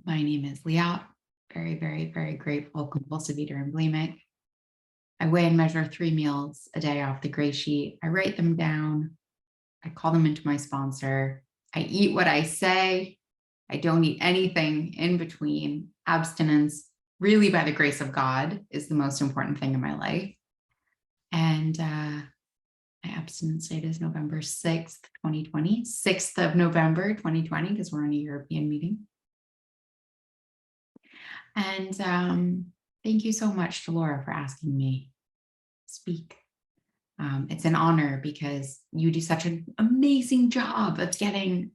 My name is Liat. Very, very, very grateful, compulsive eater and bulimic. I weigh and measure 3 meals a day off the gray sheet. I write them down. I call them into my sponsor. I eat what I say. I don't eat anything in between. Abstinence, really by the grace of God, is the most important thing in my life. And my abstinence date is November 6th, 2020, 6th of November, 2020, because we're in a European meeting. And thank you so much to Laura for asking me to speak. It's an honor because you do such an amazing job of getting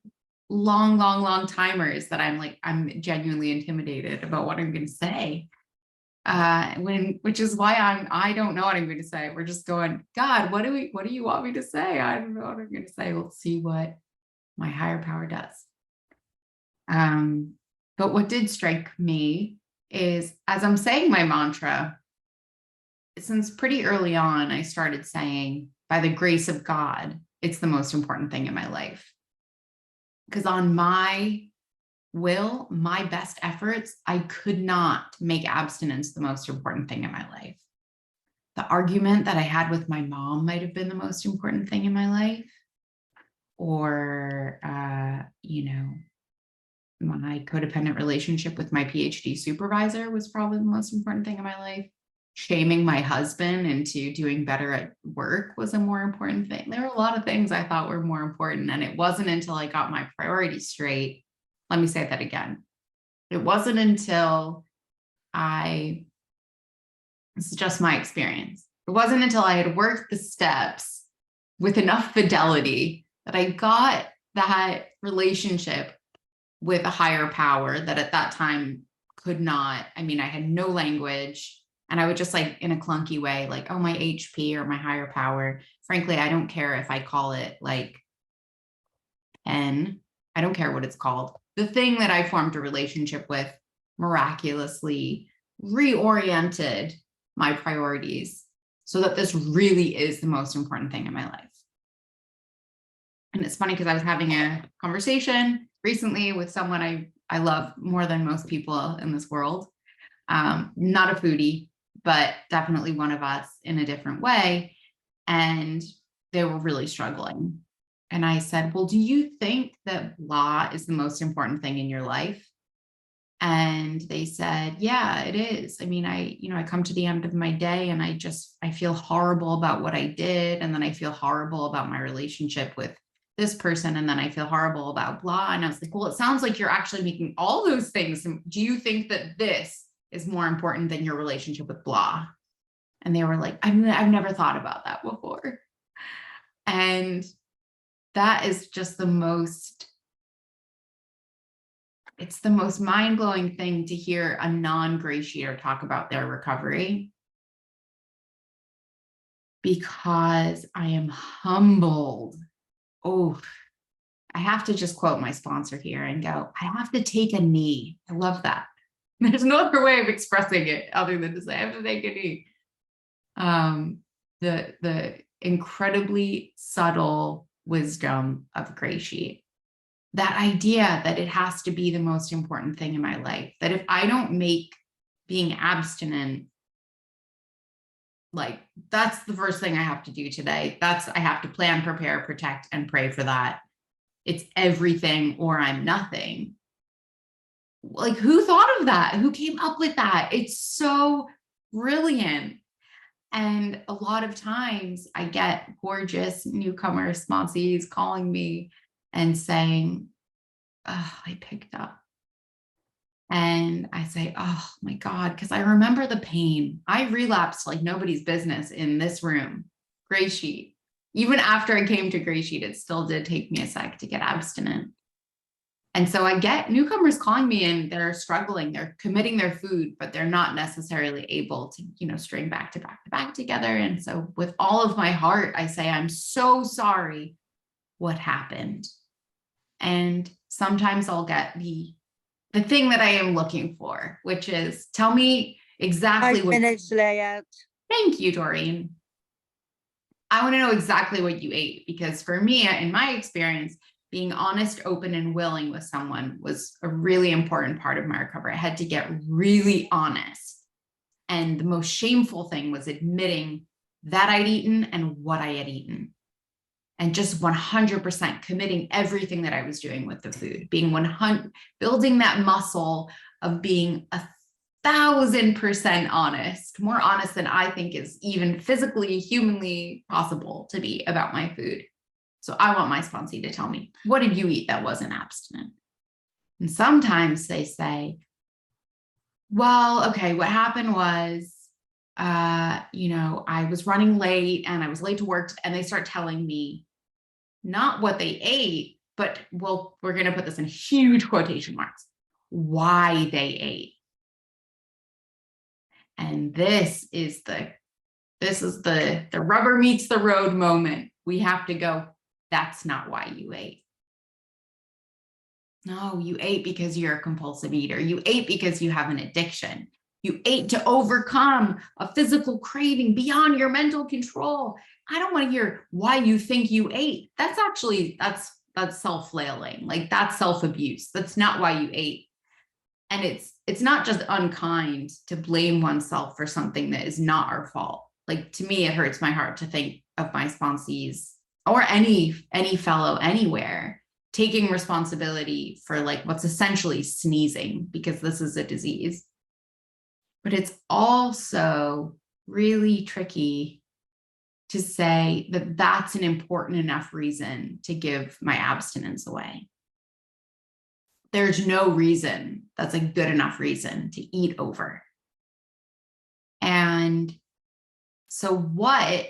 long timers that I'm genuinely intimidated about what I'm going to say. Which is why I don't know what I'm going to say. We're just going, God, what do you want me to say? I don't know what I'm going to say. We'll see what my higher power does. But what did strike me is, as I'm saying my mantra, since pretty early on, I started saying, by the grace of God, it's the most important thing in my life. Because on my will, my best efforts, I could not make abstinence the most important thing in my life. The argument that I had with my mom might have been the most important thing in my life. Or, my codependent relationship with my PhD supervisor was probably the most important thing in my life. Shaming my husband into doing better at work was a more important thing. There were a lot of things I thought were more important. And it wasn't until I got my priorities straight. Let me say that again. It wasn't until this is just my experience. It wasn't until I had worked the steps with enough fidelity that I got that relationship with a higher power that at that time could not, I had no language, and I would just in a clunky way, oh, my HP or my higher power. Frankly, I don't care if I call it N. I don't care what it's called. The thing that I formed a relationship with miraculously reoriented my priorities so that this really is the most important thing in my life. And it's funny because I was having a conversation recently with someone I love more than most people in this world. Not a foodie, but definitely one of us in a different way. And they were really struggling. And I said, well, do you think that blah is the most important thing in your life? And they said, yeah, it is. I come to the end of my day and I feel horrible about what I did. And then I feel horrible about my relationship with this person. And then I feel horrible about blah. And I was like, well, it sounds like you're actually making all those things. Do you think that this is more important than your relationship with blah? And they were like, I've never thought about that before. And that is just it's the most mind-blowing thing to hear a non-gray sheeter talk about their recovery, because I am humbled. Oh, I have to just quote my sponsor here and go, I have to take a knee. I love that. There's no other way of expressing it other than to say, I have to take a knee. The incredibly subtle wisdom of Gray Sheet. That idea that it has to be the most important thing in my life, that if I don't make being abstinent, that's the first thing I have to do today. I have to plan, prepare, protect, and pray for that. It's everything or I'm nothing. Who thought of that? Who came up with that? It's so brilliant. And a lot of times I get gorgeous newcomer sponsees calling me and saying, oh, I picked up. And I say, oh my God, because I remember the pain. I relapsed like nobody's business in this room. Gray Sheet. Even after I came to Gray Sheet, it still did take me a sec to get abstinent. And so I get newcomers calling me and they're struggling. They're committing their food, but they're not necessarily able to, string back to back together. And so with all of my heart, I say, I'm so sorry what happened. And sometimes I'll get the thing that I am looking for, which is tell me exactly what. Liat. Thank you, Doreen. I want to know exactly what you ate, because for me, in my experience, being honest, open, and willing with someone was a really important part of my recovery. I had to get really honest. And the most shameful thing was admitting that I'd eaten and what I had eaten. And just 100% committing everything that I was doing with the food, being 100, building that muscle of being 1,000% honest, more honest than I think is even physically, humanly possible to be about my food. So I want my sponsee to tell me, what did you eat that wasn't abstinent? And sometimes they say, well, okay, what happened was, I was running late and I was late to work, and they start telling me not what they ate, but well, we're going to put this in huge quotation marks, why they ate. And this is the rubber meets the road moment. We have to go, that's not why you ate. No, you ate because you're a compulsive eater. You ate because you have an addiction. You ate to overcome a physical craving beyond your mental control. I don't want to hear why you think you ate. That's self-flailing. Like, that's self-abuse. That's not why you ate. And it's not just unkind to blame oneself for something that is not our fault. Like, to me, it hurts my heart to think of my sponsees or any fellow anywhere taking responsibility for like what's essentially sneezing, because this is a disease. But it's also really tricky to say that that's an important enough reason to give my abstinence away. There's no reason that's a good enough reason to eat over. And so what,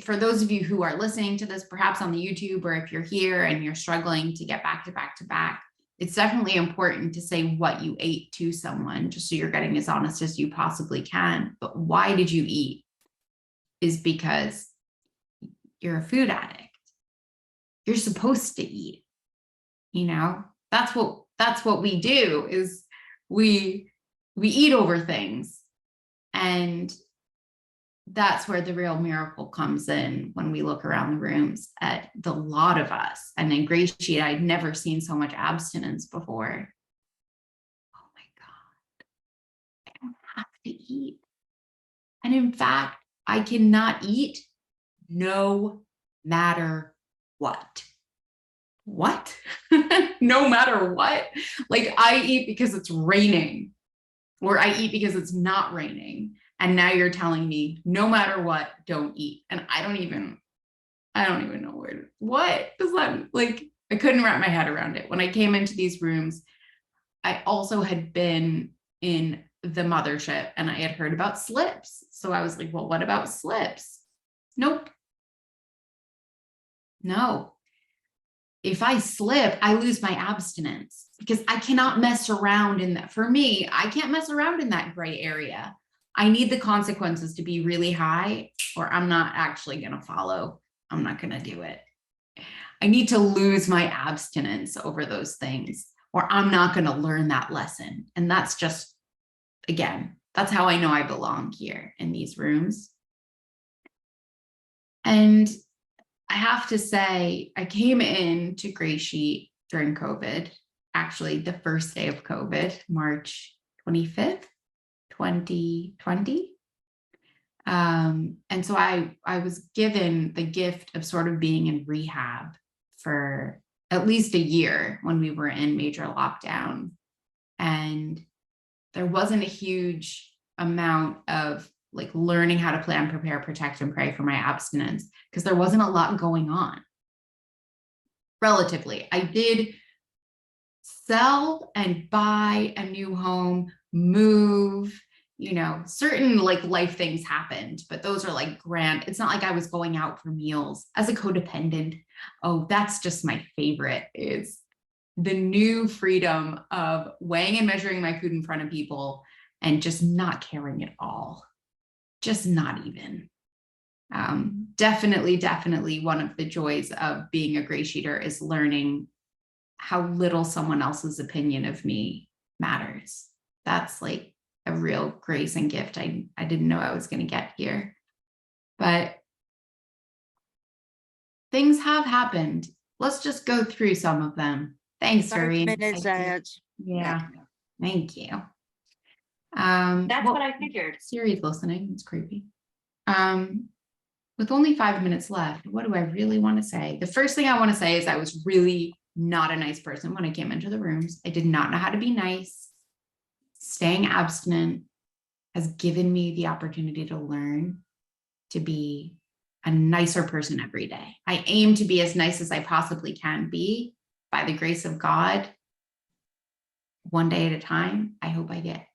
for those of you who are listening to this, perhaps on the YouTube, or if you're here and you're struggling to get back to back to back, it's definitely important to say what you ate to someone, just so you're getting as honest as you possibly can. But why did you eat? Is because you're a food addict. You're supposed to eat. That's what we do, is we eat over things. And that's where the real miracle comes in, when we look around the rooms at the lot of us. And in GreySheet, I'd never seen so much abstinence before. Oh my God, I don't have to eat. And in fact, I cannot eat no matter what. What? No matter what? Like, I eat because it's raining, or I eat because it's not raining. And now you're telling me no matter what, don't eat. And I don't even know what does that, like, I couldn't wrap my head around it. When I came into these rooms, I also had been in the mothership and I had heard about slips. So I was like, well, what about slips? Nope. No. If I slip, I lose my abstinence, because I cannot mess around in that. For me, I can't mess around in that gray area. I need the consequences to be really high, or I'm not actually going to follow. I'm not going to do it. I need to lose my abstinence over those things, or I'm not going to learn that lesson. And that's just, again, that's how I know I belong here in these rooms. And I have to say, I came into GreySheet during COVID, actually the first day of COVID, March 25th, 2020. And so I was given the gift of sort of being in rehab for at least a year when we were in major lockdown. And there wasn't a huge amount of like learning how to plan, prepare, protect, and pray for my abstinence, because there wasn't a lot going on. Relatively, I did sell and buy a new home, move, certain like life things happened, but those are like grand. It's not like I was going out for meals as a codependent. Oh, that's just my favorite, is the new freedom of weighing and measuring my food in front of people and just not caring at all. Just not even. Definitely one of the joys of being a GreySheeter is learning how little someone else's opinion of me matters. That's like a real grace and gift I didn't know I was going to get here. But things have happened. let's just go through some of them. Thanks, 5 Doreen. minutes, Liat. Yeah, thank you. That's what I figured. Siri's listening. It's creepy. With only 5 minutes left, what do I really want to say? The first thing I want to say is I was really not a nice person when I came into the rooms. I did not know how to be nice. Staying abstinent has given me the opportunity to learn to be a nicer person every day. I aim to be as nice as I possibly can be by the grace of God. One day at a time, I hope I get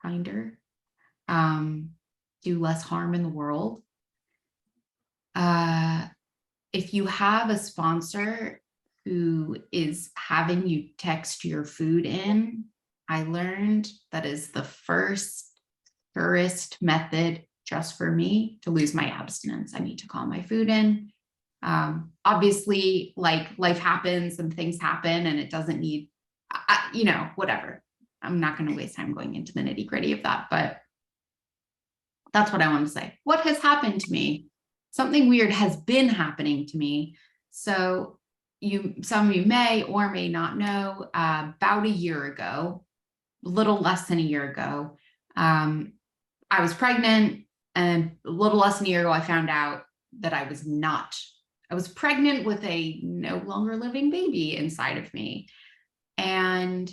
kinder, do less harm in the world. If you have a sponsor who is having you text your food in, I learned that is the surest method just for me to lose my abstinence. I need to call my food in. Obviously, like life happens and things happen and it doesn't need, whatever. I'm not going to waste time going into the nitty gritty of that, but that's what I want to say. What has happened to me? Something weird has been happening to me. So some of you may or may not know, about a year ago, a little less than a year ago, I was pregnant, and a little less than a year ago, I found out that I was not. I was pregnant with a no longer living baby inside of me. And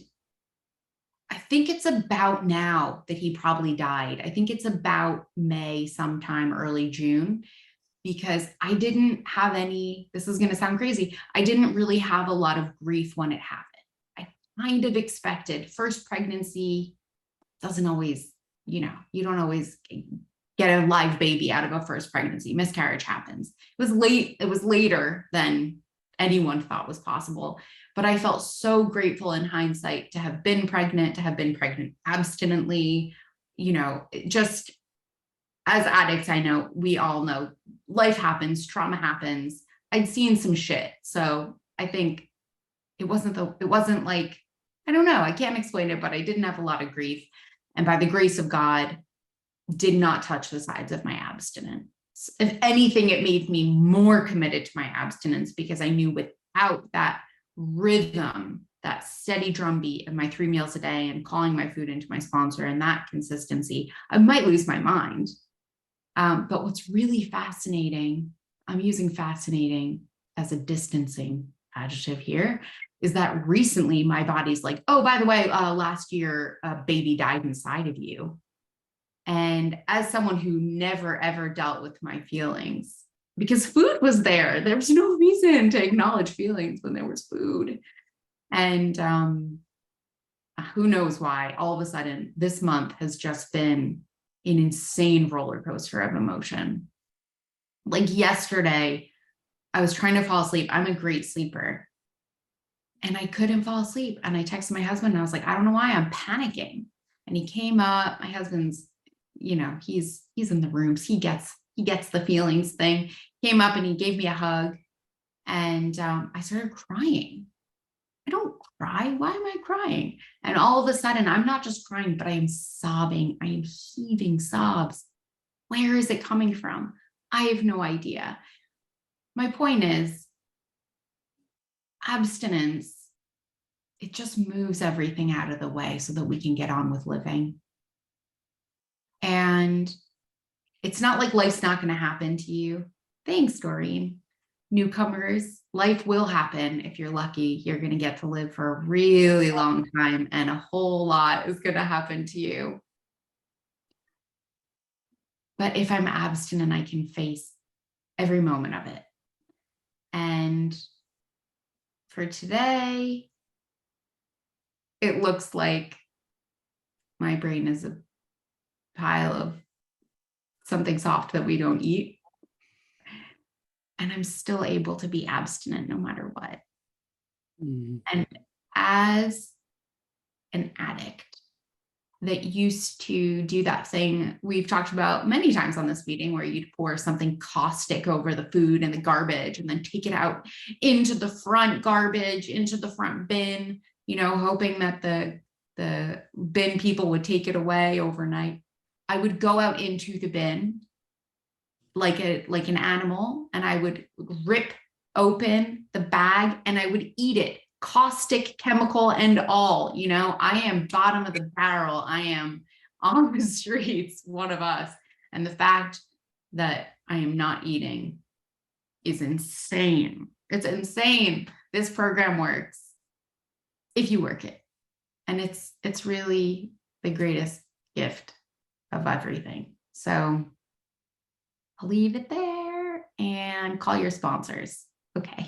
I think it's about now that he probably died. I think it's about May, sometime early June, because I didn't have this is going to sound crazy. I didn't really have a lot of grief when it happened. I kind of expected first pregnancy doesn't always, you don't always get a live baby out of a first pregnancy. Miscarriage happens. It was later than anyone thought was possible. But I felt so grateful in hindsight to have been pregnant abstinently, just as addicts, I know, we all know life happens, trauma happens. I'd seen some shit. So I think it wasn't like, I don't know, I can't explain it, but I didn't have a lot of grief. And by the grace of God, did not touch the sides of my abstinence. If anything, it made me more committed to my abstinence because I knew without that rhythm, that steady drumbeat of my 3 meals a day and calling my food into my sponsor and that consistency, I might lose my mind. But what's really fascinating, I'm using fascinating as a distancing adjective here, is that recently my body's like, oh, by the way, last year a baby died inside of you. And as someone who never, ever dealt with my feelings, because food was there was no reason to acknowledge feelings when there was food. And who knows why, all of a sudden, this month has just been an insane roller coaster of emotion. Like yesterday, I was trying to fall asleep. I'm a great sleeper. And I couldn't fall asleep. And I texted my husband and I was like, I don't know why I'm panicking. And he came up, my husband's, he's in the rooms. He gets the feelings thing. Came up and he gave me a hug. And I started crying. I don't cry. Why am I crying? And all of a sudden, I'm not just crying, but I am sobbing. I am heaving sobs. Where is it coming from? I have no idea. My point is, abstinence, it just moves everything out of the way so that we can get on with living. And it's not like life's not going to happen to you. Thanks, Doreen. Newcomers, life will happen. If you're lucky, you're going to get to live for a really long time, and a whole lot is going to happen to you. But if I'm abstinent, I can face every moment of it. And for today, it looks like my brain is a pile of something soft that we don't eat. And I'm still able to be abstinent no matter what. Mm-hmm. And as an addict that used to do that thing we've talked about many times on this meeting, where you'd pour something caustic over the food and the garbage and then take it out into the front garbage, into the front bin, hoping that the bin people would take it away overnight. I would go out into the bin like an animal, and I would rip open the bag and I would eat it, caustic chemical and all. You know, I am bottom of the barrel. I am on the streets, one of us. And the fact that I am not eating is insane. It's insane. This program works if you work it. And it's really the greatest gift of everything. So I'll leave it there and call your sponsors. Okay.